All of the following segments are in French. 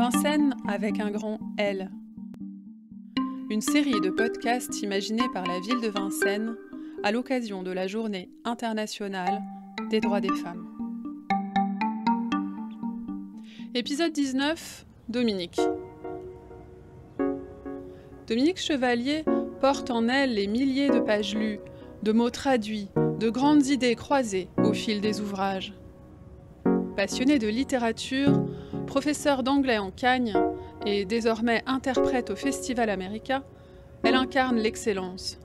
Vincennes avec un grand L. Une série de podcasts imaginés par la ville de Vincennes à l'occasion de la Journée internationale des droits des femmes. Épisode 19, Dominique. Dominique Chevalier porte en elle les milliers de pages lues, de mots traduits, de grandes idées croisées au fil des ouvrages. Passionnée de littérature, professeure d'anglais en Cagne et désormais interprète au Festival America, elle incarne l'excellence.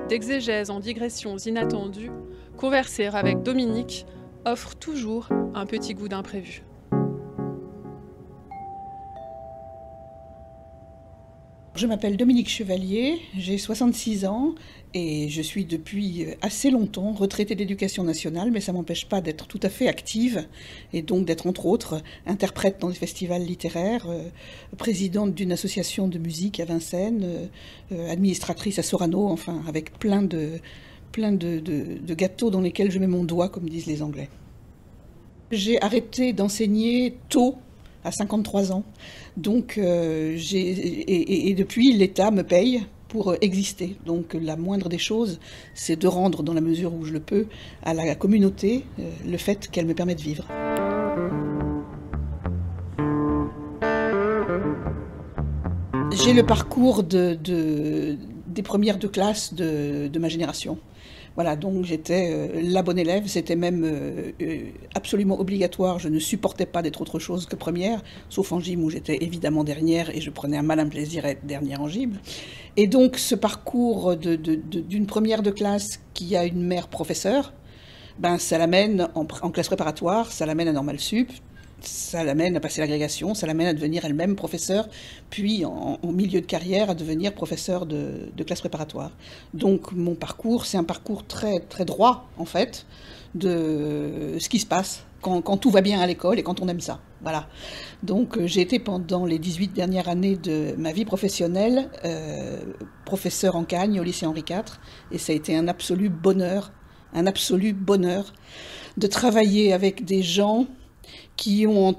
D'exégèse en digressions inattendues, converser avec Dominique offre toujours un petit goût d'imprévu. Je m'appelle Dominique Chevalier, j'ai 66 ans et je suis depuis assez longtemps retraitée d'éducation nationale, mais ça ne m'empêche pas d'être tout à fait active et donc d'être entre autres interprète dans les festivals littéraires, présidente d'une association de musique à Vincennes, administratrice à Sorano, enfin avec plein de gâteaux dans lesquels je mets mon doigt, comme disent les Anglais. J'ai arrêté d'enseigner tôt, à 53 ans. Donc, depuis, l'État me paye pour exister. Donc, la moindre des choses, c'est de rendre, dans la mesure où je le peux, à la communauté le fait qu'elle me permet de vivre. J'ai le parcours des premières de classe de ma génération. Voilà, donc j'étais la bonne élève, c'était même absolument obligatoire, je ne supportais pas d'être autre chose que première, sauf en gym où j'étais évidemment dernière et je prenais un malin plaisir à être dernière en gym. Et donc ce parcours d'une première de classe qui a une mère professeure, ben, ça l'amène en classe préparatoire, ça l'amène à Normal Sup, ça l'amène à passer l'agrégation, ça l'amène à devenir elle-même professeure, puis en milieu de carrière à devenir professeur de classe préparatoire. Donc mon parcours, c'est un parcours très, très droit, en fait, de ce qui se passe quand tout va bien à l'école et quand on aime ça. Voilà. Donc j'ai été pendant les 18 dernières années de ma vie professionnelle professeur en Cagne au lycée Henri IV, et ça a été un absolu bonheur de travailler avec des gens qui ont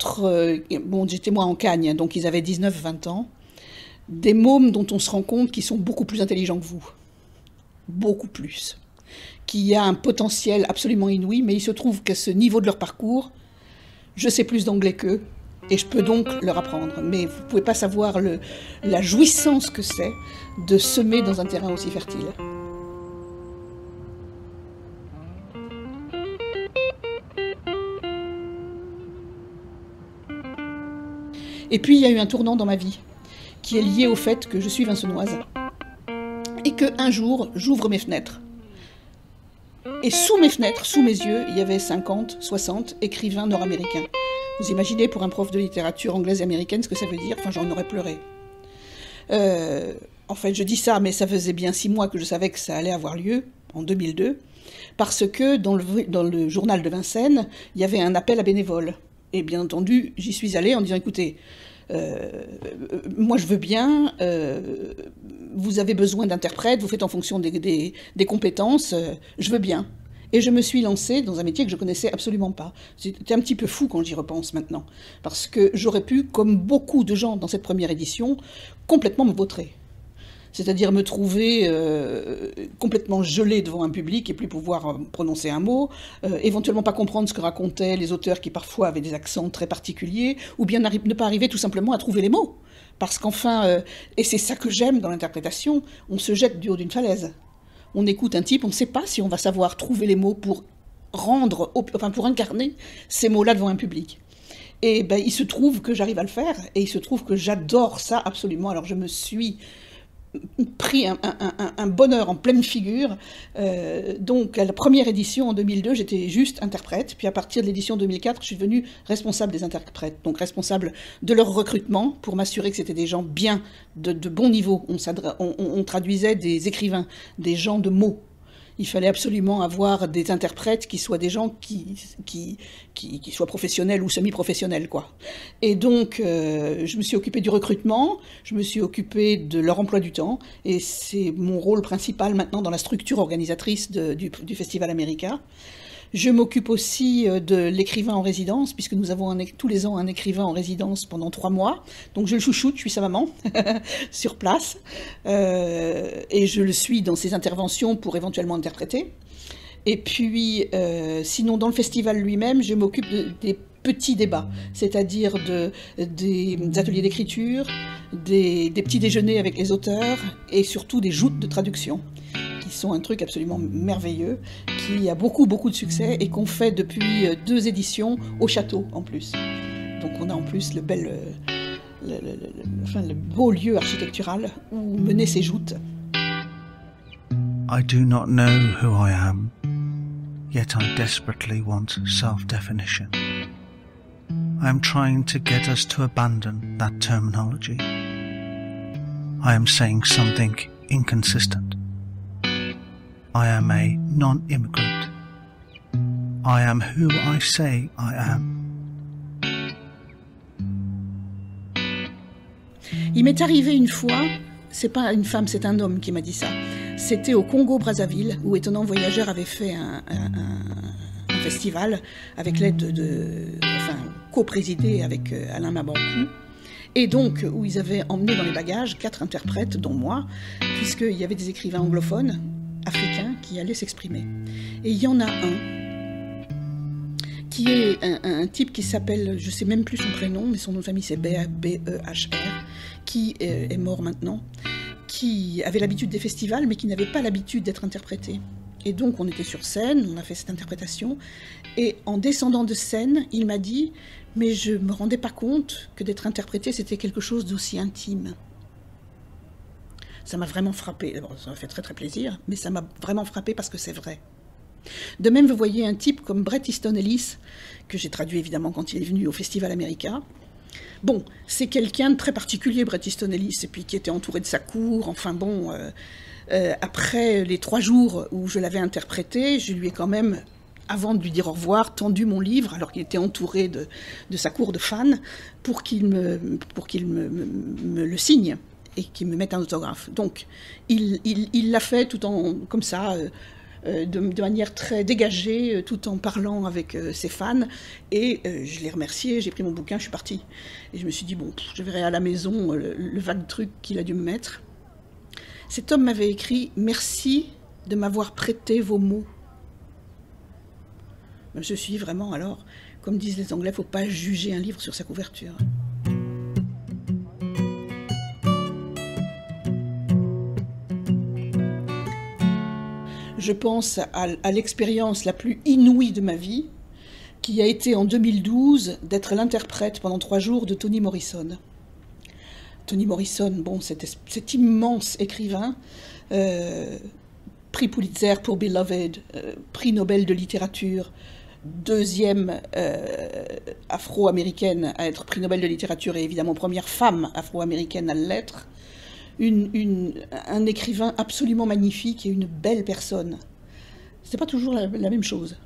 j'étais moi en Cagne, donc ils avaient 19-20 ans, des mômes dont on se rend compte qu'ils sont beaucoup plus intelligents que vous, beaucoup plus, qu'il y a un potentiel absolument inouï, mais il se trouve qu'à ce niveau de leur parcours, je sais plus d'anglais qu'eux, et je peux donc leur apprendre. Mais vous ne pouvez pas savoir la jouissance que c'est de semer dans un terrain aussi fertile. Et puis, il y a eu un tournant dans ma vie, qui est lié au fait que je suis vincenoise, et qu'un jour, j'ouvre mes fenêtres. Et sous mes fenêtres, sous mes yeux, il y avait 50, 60 écrivains nord-américains. Vous imaginez, pour un prof de littérature anglaise et américaine, ce que ça veut dire? Enfin, j'en aurais pleuré. En fait, je dis ça, mais ça faisait bien 6 mois que je savais que ça allait avoir lieu, en 2002, parce que dans le journal de Vincennes, il y avait un appel à bénévoles. Et bien entendu, j'y suis allée en disant, écoutez, moi je veux bien, vous avez besoin d'interprètes, vous faites en fonction des compétences, je veux bien. Et je me suis lancée dans un métier que je connaissais absolument pas. C'était un petit peu fou quand j'y repense maintenant, parce que j'aurais pu, comme beaucoup de gens dans cette première édition, complètement me vautrer. C'est-à-dire me trouver complètement gelée devant un public et plus pouvoir prononcer un mot, éventuellement pas comprendre ce que racontaient les auteurs qui parfois avaient des accents très particuliers, ou bien ne pas arriver tout simplement à trouver les mots. Parce qu'enfin, et c'est ça que j'aime dans l'interprétation, on se jette du haut d'une falaise. On écoute un type, on ne sait pas si on va savoir trouver les mots pour pour incarner ces mots-là devant un public. Et ben, il se trouve que j'arrive à le faire, et il se trouve que j'adore ça absolument. Alors je me suis pris un bonheur en pleine figure. Donc à la première édition en 2002, j'étais juste interprète, puis à partir de l'édition 2004, je suis devenue responsable des interprètes, donc responsable de leur recrutement pour m'assurer que c'était des gens bien, de bon niveau. On traduisait des écrivains, des gens de mots. Il fallait absolument avoir des interprètes qui soient des gens qui soient professionnels ou semi-professionnels, quoi. Et donc, je me suis occupée du recrutement, je me suis occupée de leur emploi du temps, et c'est mon rôle principal maintenant dans la structure organisatrice du Festival America. Je m'occupe aussi de l'écrivain en résidence, puisque nous avons tous les ans un écrivain en résidence pendant 3 mois. Donc je le chouchoute, je suis sa maman, sur place. Et je le suis dans ses interventions pour éventuellement interpréter. Et puis, sinon, dans le festival lui-même, je m'occupe des petits débats, c'est-à-dire des ateliers d'écriture, des petits déjeuners avec les auteurs et surtout des joutes de traduction, qui sont un truc absolument merveilleux, qui a beaucoup de succès et qu'on fait depuis 2 éditions au château en plus. Donc on a en plus le beau lieu architectural où mener ces joutes. I do not know who I am, yet I desperately want self-definition. I am trying to get us to abandon that terminology. I am saying something inconsistent. I am a non-immigrant. I am who I say I am. Il m'est arrivé une fois, c'est pas une femme, c'est un homme qui m'a dit ça. C'était au Congo-Brazzaville, où Étonnant Voyageur avait fait un festival avec l'aide co-présidé avec Alain Mabankou. Et donc, où ils avaient emmené dans les bagages 4 interprètes, dont moi, puisqu'il y avait des écrivains anglophones, africains, qui allaient s'exprimer. Et il y en a un, qui est un type qui s'appelle, je ne sais même plus son prénom, mais son nom de famille c'est B-E-H-R, qui est mort maintenant, qui avait l'habitude des festivals, mais qui n'avait pas l'habitude d'être interprété. Et donc, on était sur scène, on a fait cette interprétation, et en descendant de scène, il m'a dit « Mais je ne me rendais pas compte que d'être interprété, c'était quelque chose d'aussi intime. » Ça m'a vraiment frappé. Bon, ça m'a fait très plaisir, mais ça m'a vraiment frappé parce que c'est vrai. De même, vous voyez un type comme Bret Easton Ellis, que j'ai traduit évidemment quand il est venu au Festival America. Bon, c'est quelqu'un de très particulier, Bret Easton Ellis, et puis qui était entouré de sa cour, enfin bon... après les 3 jours où je l'avais interprété, je lui ai quand même, avant de lui dire au revoir, tendu mon livre, alors qu'il était entouré de sa cour de fans, pour qu'il me le signe et qu'il me mette un autographe. Donc, il l'a fait tout en, comme ça, de manière très dégagée, tout en parlant avec ses fans, et je l'ai remercié, j'ai pris mon bouquin, je suis partie. Et je me suis dit, bon, je verrai à la maison le vague truc qu'il a dû me mettre. Cet homme m'avait écrit « Merci de m'avoir prêté vos mots ». Je suis vraiment, alors, comme disent les Anglais, il ne faut pas juger un livre sur sa couverture. Je pense à l'expérience la plus inouïe de ma vie, qui a été en 2012 d'être l'interprète pendant 3 jours de Toni Morrison. Toni Morrison, bon, cet immense écrivain, prix Pulitzer pour Beloved, prix Nobel de littérature, 2e afro-américaine à être prix Nobel de littérature et évidemment première femme afro-américaine à l'être, un écrivain absolument magnifique et une belle personne. C'est pas toujours la même chose.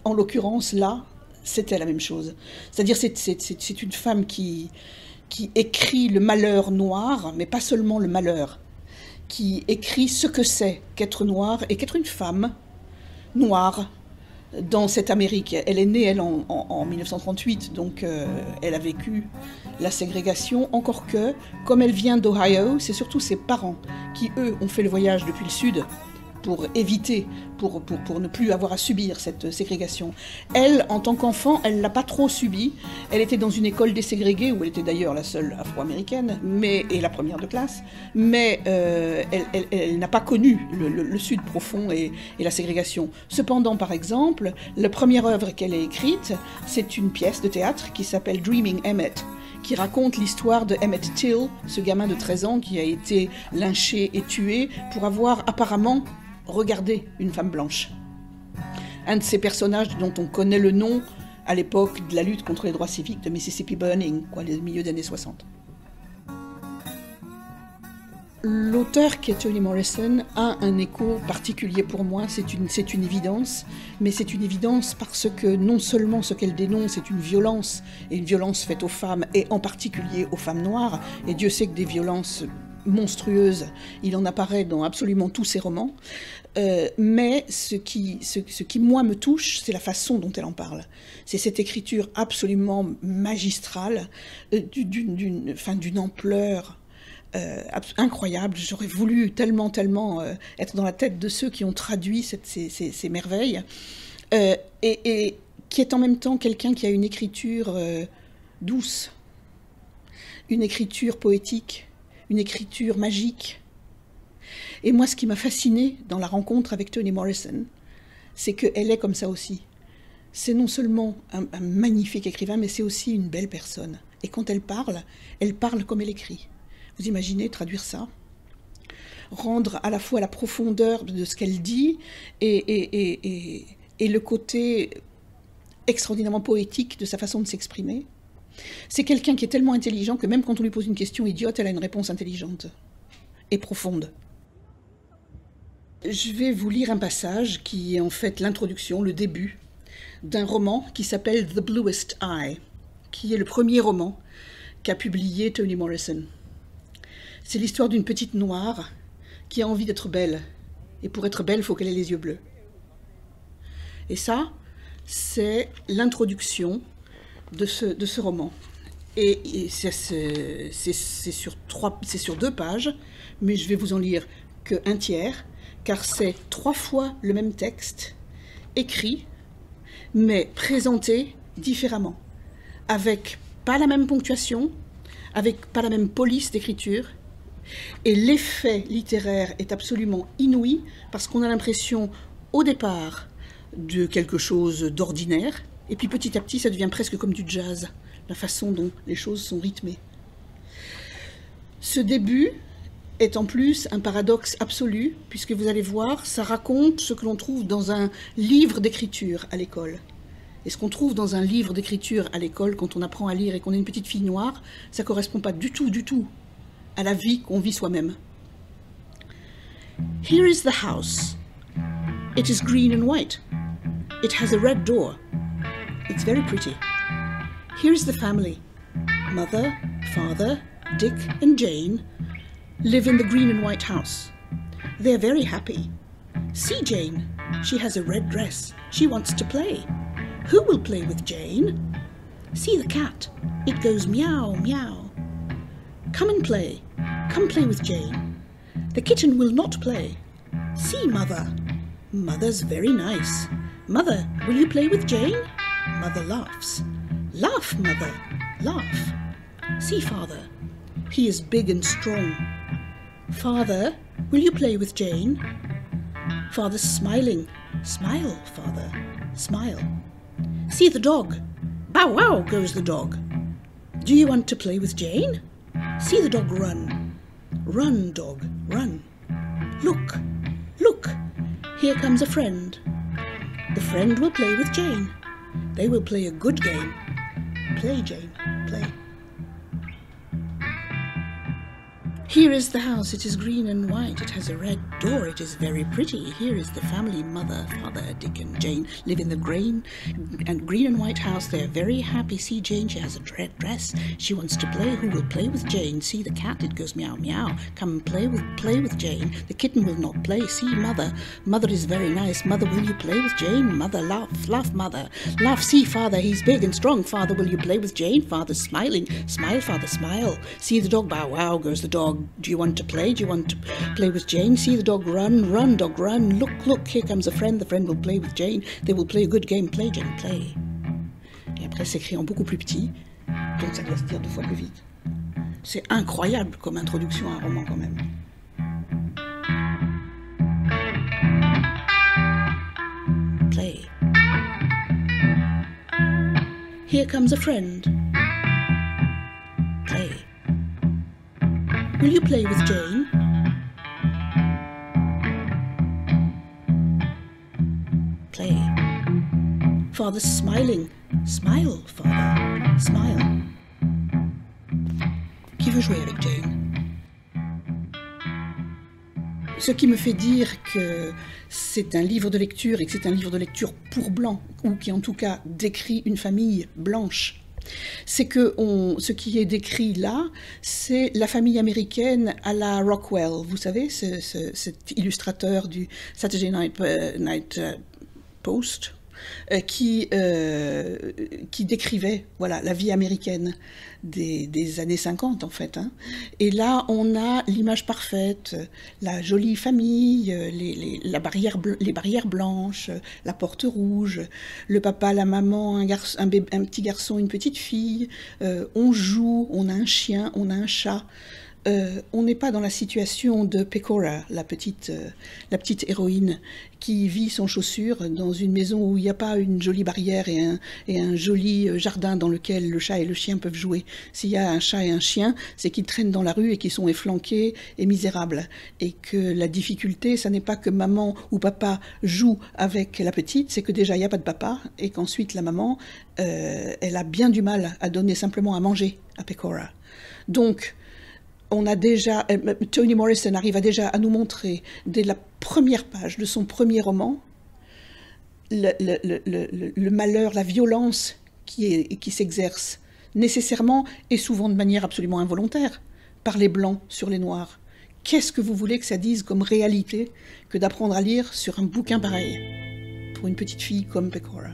En l'occurrence, là, c'était la même chose. C'est-à-dire, c'est une femme qui écrit le malheur noir, mais pas seulement le malheur, qui écrit ce que c'est qu'être noir et qu'être une femme noire dans cette Amérique. Elle est née, elle, en 1938, donc elle a vécu la ségrégation, encore que, comme elle vient d'Ohio, c'est surtout ses parents qui, eux, ont fait le voyage depuis le sud pour éviter, pour ne plus avoir à subir cette ségrégation. Elle, en tant qu'enfant, elle ne l'a pas trop subi. Elle était dans une école déségrégée, où elle était d'ailleurs la seule afro-américaine, et la première de classe, mais elle n'a pas connu le sud profond et la ségrégation. Cependant, par exemple, la première œuvre qu'elle a écrite, c'est une pièce de théâtre qui s'appelle Dreaming Emmett, qui raconte l'histoire de Emmett Till, ce gamin de 13 ans qui a été lynché et tué pour avoir apparemment regardé une femme blanche. Un de ces personnages dont on connaît le nom à l'époque de la lutte contre les droits civiques de Mississippi Burning, le milieu des années 60. L'auteur qui est Toni Morrison a un écho particulier pour moi, c'est une évidence, mais c'est une évidence parce que non seulement ce qu'elle dénonce est une violence, et une violence faite aux femmes, et en particulier aux femmes noires, et Dieu sait que des violences monstrueuse. Il en apparaît dans absolument tous ses romans. Mais ce qui, moi, me touche, c'est la façon dont elle en parle. C'est cette écriture absolument magistrale, d'une ampleur incroyable. J'aurais voulu tellement être dans la tête de ceux qui ont traduit ces merveilles. Et qui est en même temps quelqu'un qui a une écriture douce, une écriture poétique, une écriture magique. Et moi, ce qui m'a fascinée dans la rencontre avec Toni Morrison, c'est qu'elle est comme ça aussi. C'est non seulement un magnifique écrivain, mais c'est aussi une belle personne. Et quand elle parle comme elle écrit. Vous imaginez traduire ça ? Rendre à la fois la profondeur de ce qu'elle dit et le côté extraordinairement poétique de sa façon de s'exprimer. C'est quelqu'un qui est tellement intelligent que même quand on lui pose une question idiote, elle a une réponse intelligente et profonde. Je vais vous lire un passage qui est en fait l'introduction, le début, d'un roman qui s'appelle The Bluest Eye, qui est le premier roman qu'a publié Toni Morrison. C'est l'histoire d'une petite noire qui a envie d'être belle. Et pour être belle, il faut qu'elle ait les yeux bleus. Et ça, c'est l'introduction de ce roman. Et c'est sur 2 pages, mais je vais vous en lire qu'un tiers, car c'est 3 fois le même texte, écrit, mais présenté différemment, avec pas la même ponctuation, avec pas la même police d'écriture, et l'effet littéraire est absolument inouï, parce qu'on a l'impression, au départ, de quelque chose d'ordinaire, et puis petit à petit, ça devient presque comme du jazz, la façon dont les choses sont rythmées. Ce début est en plus un paradoxe absolu, puisque vous allez voir, ça raconte ce que l'on trouve dans un livre d'écriture à l'école. Et ce qu'on trouve dans un livre d'écriture à l'école, quand on apprend à lire et qu'on est une petite fille noire, ça ne correspond pas du tout à la vie qu'on vit soi-même. Here is the house. It is green and white. It has a red door. It's very pretty. Here is the family. Mother, father, Dick and Jane live in the green and white house. They're very happy. See Jane. She has a red dress. She wants to play. Who will play with Jane? See the cat. It goes meow, meow. Come and play. Come play with Jane. The kitten will not play. See Mother. Mother's very nice. Mother, will you play with Jane? Mother laughs. Laugh, Mother. Laugh. See Father. He is big and strong. Father, will you play with Jane? Father's smiling. Smile, Father. Smile. See the dog. Bow wow goes the dog. Do you want to play with Jane? See the dog run. Run, dog, run. Look, look, here comes a friend. The friend will play with Jane. They will play a good game. Play, Jane, play. Here is the house, it is green and white, it has a red door, it is very pretty. Here is the family, mother, father, Dick and Jane live in the green and white house. They are very happy. See Jane, she has a red dress. She wants to play. Who will play with Jane? See the cat, it goes meow meow. Come and play with Jane. The kitten will not play. See Mother. Mother is very nice. Mother, will you play with Jane? Mother, laugh, laugh, Mother. Laugh, see Father, he's big and strong. Father, will you play with Jane? Father smiling. Smile, Father, smile. See the dog, bow wow goes the dog. Do you want to play? Do you want to play with Jane? See the dog run, run, dog, run. Look, look, here comes a friend. The friend will play with Jane. They will play a good game. Play, Jane, play. Et après, c'est écrit en beaucoup plus petit, donc ça doit se dire 2 fois plus vite. C'est incroyable comme introduction à un roman, quand même. Play. Here comes a friend. Play. Will you play with Jane? Play. Father's smiling. Smile, Father. Smile. Qui veut jouer avec Jane? Ce qui me fait dire que c'est un livre de lecture et que c'est un livre de lecture pour blancs, ou qui en tout cas décrit une famille blanche C'est que ce qui est décrit là, c'est la famille américaine à la Rockwell. Vous savez, cet illustrateur du Saturday Night Post, qui décrivait voilà, la vie américaine des années 50 en fait. Hein. Et là, on a l'image parfaite, la jolie famille, les barrières blanches, la porte rouge, le papa, la maman, un petit garçon, une petite fille, on joue, on a un chien, on a un chat. On n'est pas dans la situation de Pecora, la petite héroïne qui vit sans chaussures dans une maison où il n'y a pas une jolie barrière et un joli jardin dans lequel le chat et le chien peuvent jouer. S'il y a un chat et un chien, c'est qu'ils traînent dans la rue et qu'ils sont efflanqués et misérables. Et que la difficulté, ça n'est pas que maman ou papa joue avec la petite, c'est que déjà il n'y a pas de papa et qu'ensuite la maman, elle a bien du mal à donner simplement à manger à Pecora. Donc, on a déjà, Toni Morrison arrive déjà à nous montrer, dès la première page de son premier roman, le malheur, la violence qui s'exerce nécessairement et souvent de manière absolument involontaire par les blancs sur les noirs. Qu'est-ce que vous voulez que ça dise comme réalité que d'apprendre à lire sur un bouquin pareil pour une petite fille comme Pecora?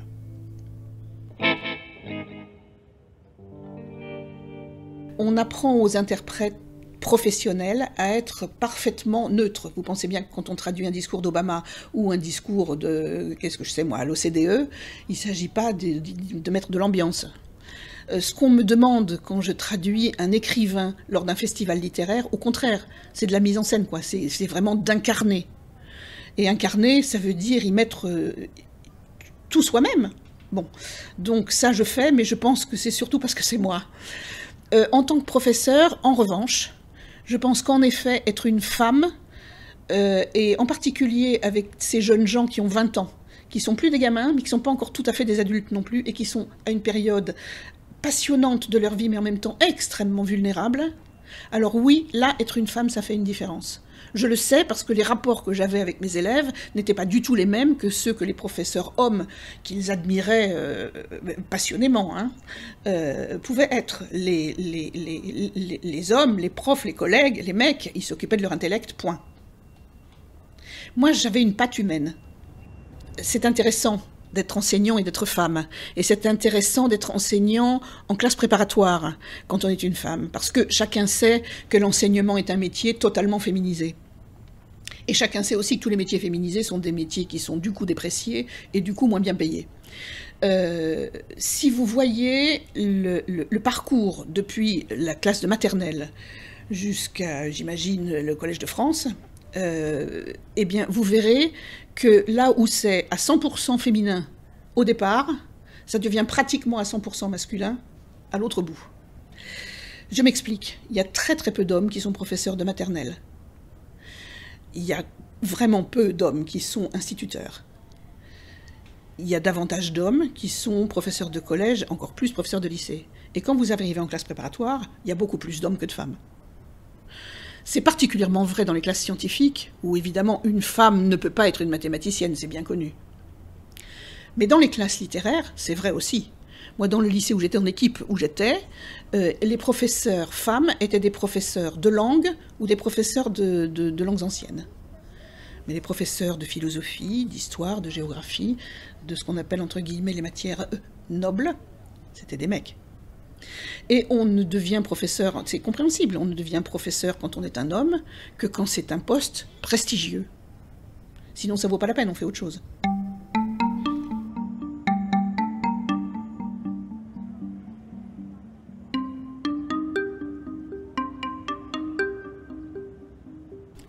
On apprend aux interprètes professionnel à être parfaitement neutre. Vous pensez bien que quand on traduit un discours d'Obama ou un discours de, qu'est-ce que je sais moi, à l'OCDE, il ne s'agit pas de mettre de l'ambiance. Ce qu'on me demande quand je traduis un écrivain lors d'un festival littéraire, au contraire, c'est de la mise en scène, quoi. C'est vraiment d'incarner. Et incarner, ça veut dire y mettre tout soi-même. Bon, donc ça je fais, mais je pense que c'est surtout parce que c'est moi. En tant que professeur, en revanche, je pense qu'en effet, être une femme, et en particulier avec ces jeunes gens qui ont 20 ans, qui sont plus des gamins, mais qui ne sont pas encore tout à fait des adultes non plus, et qui sont à une période passionnante de leur vie, mais en même temps extrêmement vulnérable, alors oui, là, être une femme, ça fait une différence. Je le sais parce que les rapports que j'avais avec mes élèves n'étaient pas du tout les mêmes que ceux que les professeurs hommes, qu'ils admiraient passionnément, hein, pouvaient être. Les hommes, les profs, les collègues, les mecs, ils s'occupaient de leur intellect, point. Moi, j'avais une patte humaine. C'est intéressant d'être enseignant et d'être femme. Et c'est intéressant d'être enseignant en classe préparatoire quand on est une femme, parce que chacun sait que l'enseignement est un métier totalement féminisé. Et chacun sait aussi que tous les métiers féminisés sont des métiers qui sont du coup dépréciés et du coup moins bien payés. Si vous voyez le parcours depuis la classe de maternelle jusqu'à, j'imagine, le Collège de France, eh bien, vous verrez que là où c'est à 100% féminin au départ, ça devient pratiquement à 100% masculin à l'autre bout. Je m'explique. Il y a très très peu d'hommes qui sont professeurs de maternelle. Il y a vraiment peu d'hommes qui sont instituteurs. Il y a davantage d'hommes qui sont professeurs de collège, encore plus professeurs de lycée. Et quand vous arrivez en classe préparatoire, il y a beaucoup plus d'hommes que de femmes. C'est particulièrement vrai dans les classes scientifiques, où évidemment une femme ne peut pas être une mathématicienne, c'est bien connu. Mais dans les classes littéraires, c'est vrai aussi. Moi, dans le lycée où j'étais, en équipe où j'étais, les professeurs femmes étaient des professeurs de langue ou des professeurs de langues anciennes. Mais les professeurs de philosophie, d'histoire, de géographie, de ce qu'on appelle entre guillemets les matières nobles, c'était des mecs. Et on ne devient professeur, c'est compréhensible, on ne devient professeur quand on est un homme que quand c'est un poste prestigieux. Sinon ça vaut pas la peine, on fait autre chose.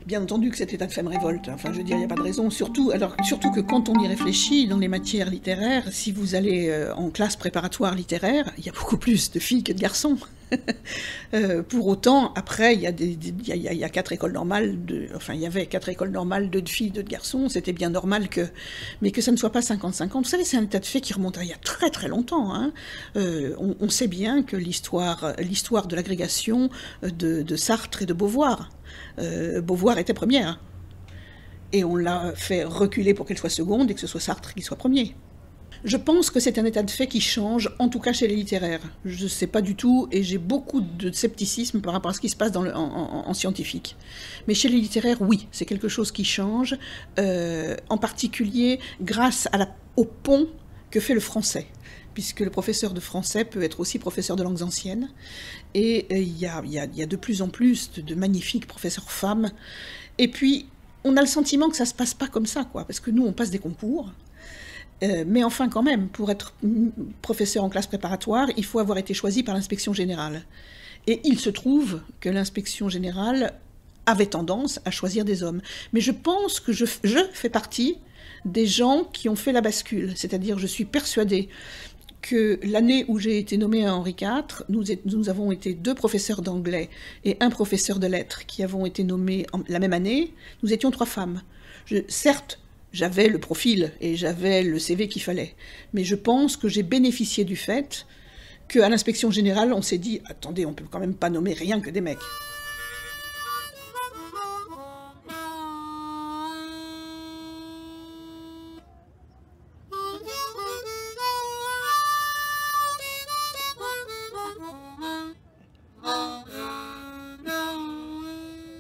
Bien entendu que cet état de fait me révolte. Enfin, je veux dire, il n'y a pas de raison. Surtout que quand on y réfléchit, dans les matières littéraires, si vous allez en classe préparatoire littéraire, il y a beaucoup plus de filles que de garçons. Pour autant, après, il y a 4 écoles normales, il y avait 4 écoles normales, 2 de filles, 2 de garçons. C'était bien normal mais que ça ne soit pas 50-50. Vous savez, c'est un état de fait qui remonte à il y a très très longtemps. Hein. On sait bien que l'histoire de l'agrégation de Sartre et de Beauvoir. Beauvoir était première. Et on l'a fait reculer pour qu'elle soit seconde et que ce soit Sartre qui soit premier. Je pense que c'est un état de fait qui change, en tout cas chez les littéraires. Je ne sais pas du tout, et j'ai beaucoup de scepticisme par rapport à ce qui se passe en scientifique. Mais chez les littéraires, oui, c'est quelque chose qui change, en particulier grâce au pont que fait le français, puisque le professeur de français peut être aussi professeur de langues anciennes, et il y a de plus en plus de magnifiques professeurs femmes. Et puis, on a le sentiment que ça ne se passe pas comme ça, quoi, parce que nous, on passe des concours. Mais enfin, quand même, pour être professeur en classe préparatoire, il faut avoir été choisi par l'inspection générale. Et il se trouve que l'inspection générale avait tendance à choisir des hommes. Mais je pense que je fais partie des gens qui ont fait la bascule. C'est-à-dire, je suis persuadée que l'année où j'ai été nommée à Henri IV, nous avons été 2 professeurs d'anglais et 1 professeur de lettres qui avons été nommés la même année. Nous étions 3 femmes. Certes, j'avais le profil et j'avais le CV qu'il fallait. Mais je pense que j'ai bénéficié du fait qu'à l'inspection générale, on s'est dit « Attendez, on ne peut quand même pas nommer rien que des mecs ».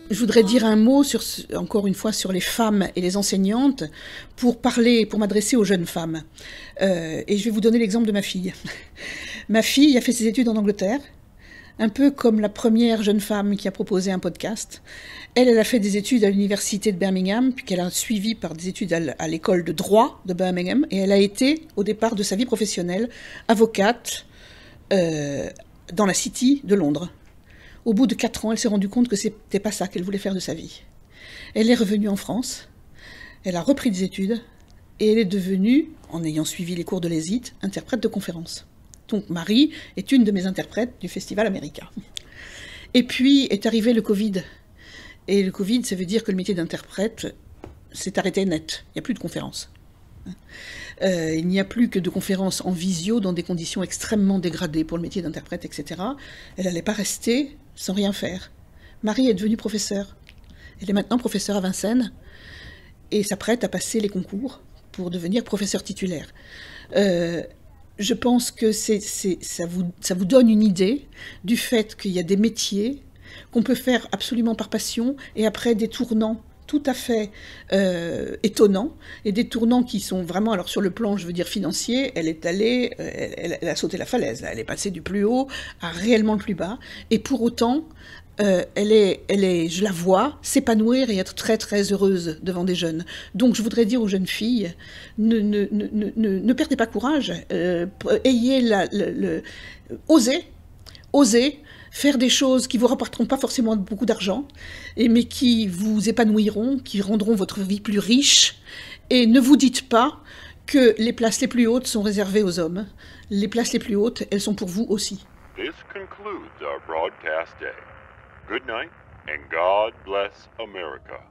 Je voudrais dire un mot, encore une fois, sur les femmes et les enseignantes, pour m'adresser aux jeunes femmes. Et je vais vous donner l'exemple de ma fille. Ma fille a fait ses études en Angleterre, un peu comme la première jeune femme qui a proposé un podcast. Elle a fait des études à l'université de Birmingham, puis qu'elle a suivi par des études à l'école de droit de Birmingham, et elle a été, au départ de sa vie professionnelle, avocate dans la City de Londres. Au bout de 4 ans, elle s'est rendue compte que c'était pas ça qu'elle voulait faire de sa vie. Elle est revenue en France, elle a repris des études, et elle est devenue, en ayant suivi les cours de l'ESIT, interprète de conférence. Donc Marie est une de mes interprètes du Festival America. Et puis est arrivé le Covid. Et le Covid, ça veut dire que le métier d'interprète s'est arrêté net. Il n'y a plus de conférences. Il n'y a plus que de conférences en visio dans des conditions extrêmement dégradées pour le métier d'interprète, etc. Elle n'allait pas rester sans rien faire. Marie est devenue professeure. Elle est maintenant professeure à Vincennes et s'apprête à passer les concours pour devenir professeure titulaire. Je pense que ça vous donne une idée du fait qu'il y a des métiers qu'on peut faire absolument par passion et après des tournants tout à fait étonnants, et des tournants qui sont vraiment, alors sur le plan, je veux dire, financier, elle est allée, elle a sauté la falaise, là, elle est passée du plus haut à réellement le plus bas, et pour autant, elle est, je la vois s'épanouir et être très très heureuse devant des jeunes. Donc je voudrais dire aux jeunes filles, ne perdez pas courage, ayez osez faire des choses qui vous rapporteront pas forcément beaucoup d'argent, mais qui vous épanouiront, qui rendront votre vie plus riche. Et ne vous dites pas que les places les plus hautes sont réservées aux hommes. Les places les plus hautes, elles sont pour vous aussi. This concludes our broadcast day. Good night, and God bless America.